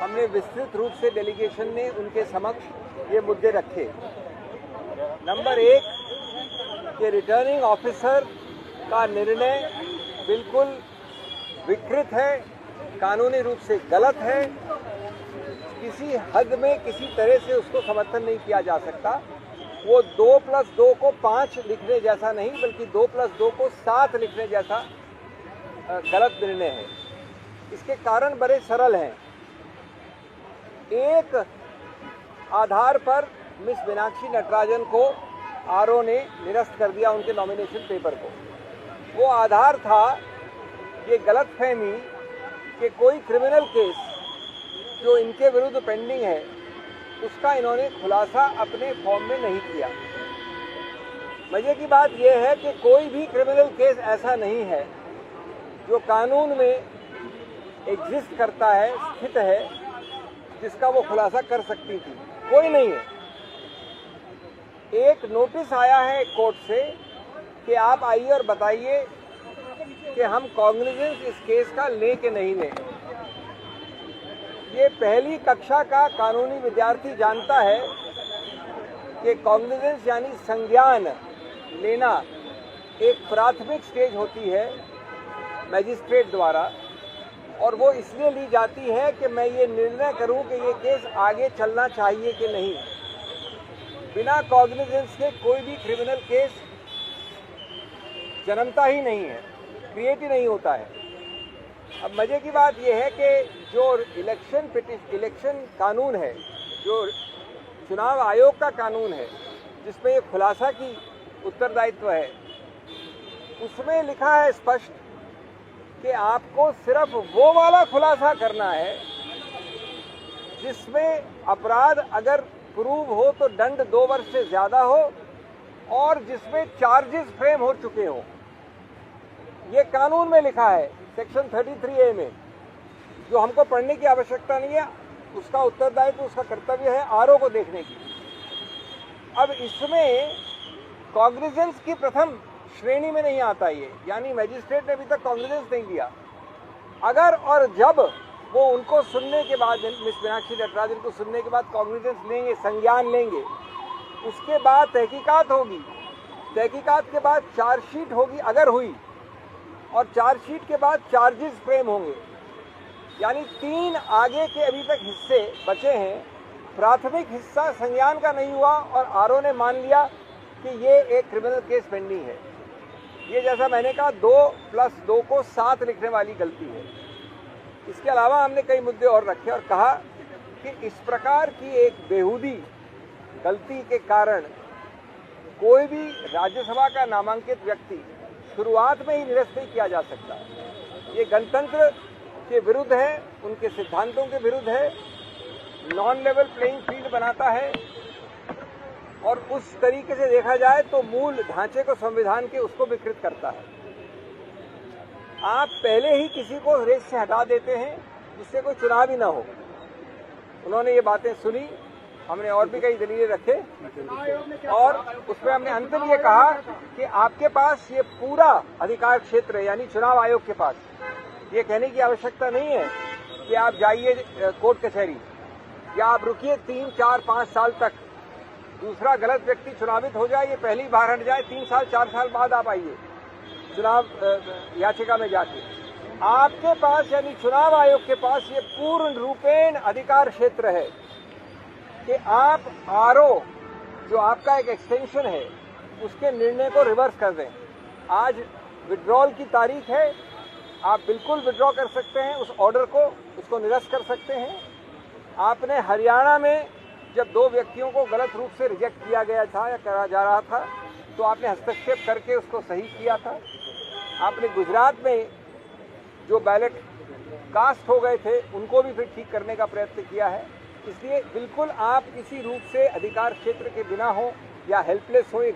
हमने विस्तृत रूप से डेलीगेशन ने उनके समक्ष ये मुद्दे रखे। नंबर 1 कि रिटर्निंग ऑफिसर का निर्णय बिल्कुल विकृत है, कानूनी रूप से गलत है, किसी हद में किसी तरह से उसको समर्थन नहीं किया जा सकता। वो 2+2 को 5 लिखने जैसा नहीं बल्कि 2+2 को 7 लिखने जैसा गलत निर्णय है। इसके कारण बड़े सरल हैं। एक आधार पर मिस मीनाक्षी नटराजन को आरओ ने निरस्त कर दिया उनके नॉमिनेशन पेपर को। वो आधार था ये गलतफहमी कि कोई क्रिमिनल केस जो इनके विरुद्ध पेंडिंग है उसका इन्होंने खुलासा अपने फॉर्म में नहीं किया। मजे की बात यह है कि कोई भी क्रिमिनल केस ऐसा नहीं है जो कानून में एग्जिस्ट करता है, स्थित है, जिसका वो खुलासा कर सकती थी। कोई नहीं है। एक नोटिस आया है कोर्ट से कि आप आइए और बताइए कि हम कॉग्निजेंस इस केस का लें कि नहीं लें। ये पहली कक्षा का कानूनी विद्यार्थी जानता है कि कॉग्निजेंस यानी संज्ञान लेना एक प्राथमिक स्टेज होती है मैजिस्ट्रेट द्वारा, और वो इसलिए ली जाती है कि मैं ये निर्णय करूं कि ये केस आगे चलना चाहिए कि नहीं। बिना कॉग्निजेंस के कोई भी क्रिमिनल केस जन्मता ही नहीं है, क्रिएट ही नहीं होता है। अब मजे की बात यह है कि जो इलेक्शन कानून है, जो चुनाव आयोग का कानून है, जिसमें ये खुलासा की उत्तरदायित्व है, उसमें लिखा है स्पष्ट कि आपको सिर्फ वो वाला खुलासा करना है जिसमें अपराध अगर प्रूव हो तो दंड 2 वर्ष से ज्यादा हो और जिसमें चार्जेस फ्रेम हो चुके हों। ये कानून में लिखा है सेक्शन 33A में, जो हमको पढ़ने की आवश्यकता नहीं है। उसका उत्तरदायित्व, उसका कर्तव्य है आरओ को देखने की। अब इसमें कॉग्निजेंस की प्रथम श्रेणी में नहीं आता ये, यानी मैजिस्ट्रेट ने अभी तक कॉग्निजेंस नहीं दिया। अगर और जब वो उनको सुनने के बाद, मिस मीनाक्षी नटराजन को सुनने के बाद कॉग्निजेंस लेंगे, संज्ञान लेंगे, उसके बाद तहकीकात होगी। तहकीकात के बाद चार्जशीट होगी अगर हुई, और चार्जशीट के बाद चार्जेस फ्रेम होंगे। यानी 3 आगे के अभी तक हिस्से बचे हैं। प्राथमिक हिस्सा संज्ञान का नहीं हुआ और आरओ ने मान लिया कि ये एक क्रिमिनल केस पेंडिंग है। ये जैसा मैंने कहा 2+2 को 7 लिखने वाली गलती है। इसके अलावा हमने कई मुद्दे और रखे और कहा कि इस प्रकार की एक बेहूदी गलती के कारण कोई भी राज्यसभा का नामांकित व्यक्ति शुरुआत में ही निरस्त नहीं किया जा सकता। ये गणतंत्र के विरुद्ध है, उनके सिद्धांतों के विरुद्ध है, नॉन लेवल प्लेइंग फील्ड बनाता है, और उस तरीके से देखा जाए तो मूल ढांचे को संविधान के उसको विकृत करता है। आप पहले ही किसी को रेस से हटा देते हैं जिससे कोई चुनाव ही ना हो। उन्होंने ये बातें सुनी, हमने और भी कई दलीलें रखे और उसमें हमने अंतिम ये कहा कि आपके पास ये पूरा अधिकार क्षेत्र है, यानी चुनाव आयोग के पास ये कहने की आवश्यकता नहीं है कि आप जाइए कोर्ट कचहरी या आप रुकिए 3, 4, 5 साल तक, दूसरा गलत व्यक्ति चुनावित हो जाए, ये पहली बार हट जाए, 3 साल 4 साल बाद आप आइए चुनाव याचिका में जाके। आपके पास यानी चुनाव आयोग के पास ये पूर्ण रूपेण अधिकार क्षेत्र है कि आप आरओ जो आपका एक एक्सटेंशन है उसके निर्णय को रिवर्स कर दें। आज विड्रॉल की तारीख है, आप बिल्कुल विड्रॉ कर सकते हैं उस ऑर्डर को, उसको निरस्त कर सकते हैं। आपने हरियाणा में जब 2 व्यक्तियों को गलत रूप से रिजेक्ट किया गया था या करा जा रहा था तो आपने हस्तक्षेप करके उसको सही किया था। आपने गुजरात में जो बैलेट कास्ट हो गए थे उनको भी फिर ठीक करने का प्रयत्न किया है। इसलिए बिल्कुल आप किसी रूप से अधिकार क्षेत्र के बिना हो या हेल्पलेस हो, ये